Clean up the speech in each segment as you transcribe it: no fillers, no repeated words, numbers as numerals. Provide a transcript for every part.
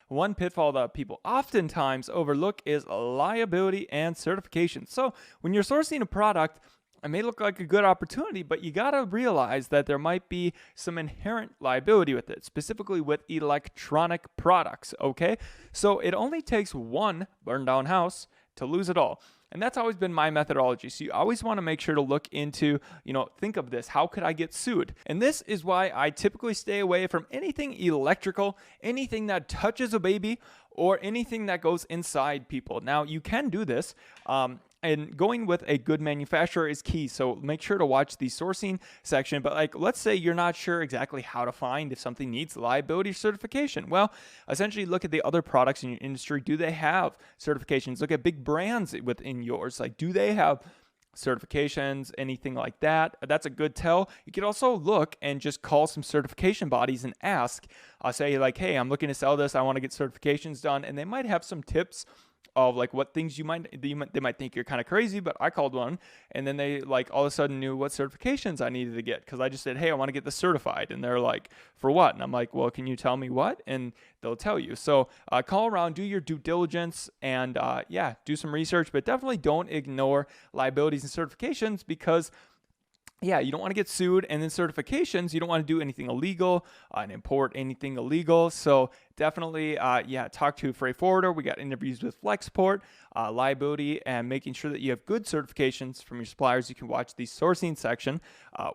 one pitfall that people oftentimes overlook is liability and certification. So when you're sourcing a product, it may look like a good opportunity, but you got to realize that there might be some inherent liability with it, specifically with electronic products, okay? So it only takes one burned down house to lose it all. And that's always been my methodology. So you always want to make sure to look into, think of this. How could I get sued? And this is why I typically stay away from anything electrical, anything that touches a baby, or anything that goes inside people. Now, you can do this. And going with a good manufacturer is key. So make sure to watch the sourcing section. But let's say you're not sure exactly how to find if something needs liability certification. Well, essentially look at the other products in your industry. Do they have certifications? Look at big brands within yours. Do they have certifications, anything like that? That's a good tell. You could also look and just call some certification bodies and ask, say hey, I'm looking to sell this. I want to get certifications done. And they might have some tips of what things they might think you're kind of crazy, but I called one, and then they all of a sudden knew what certifications I needed to get, because I just said, hey, I want to get this certified, and they're like, for what? And I'm like, well, can you tell me what? And they'll tell you. So call around, do your due diligence, and do some research, but definitely don't ignore liabilities and certifications, because you don't want to get sued. And then certifications, you don't want to do anything illegal and import anything illegal. So definitely, talk to a freight forwarder. We got interviews with Flexport, liability, and making sure that you have good certifications from your suppliers. You can watch the sourcing section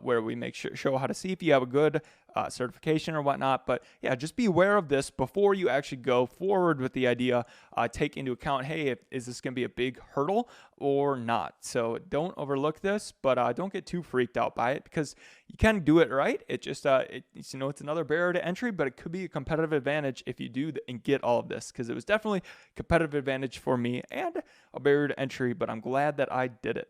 where we show how to see if you have a good certification or whatnot. But just be aware of this before you actually go forward with the idea. Take into account, hey, is this going to be a big hurdle or not? So don't overlook this, but don't get too freaked out by it, because you can do it right. It just it's another barrier to entry, but it could be a competitive advantage if you do and get all of this, because it was definitely a competitive advantage for me and a barrier to entry. But I'm glad that I did it.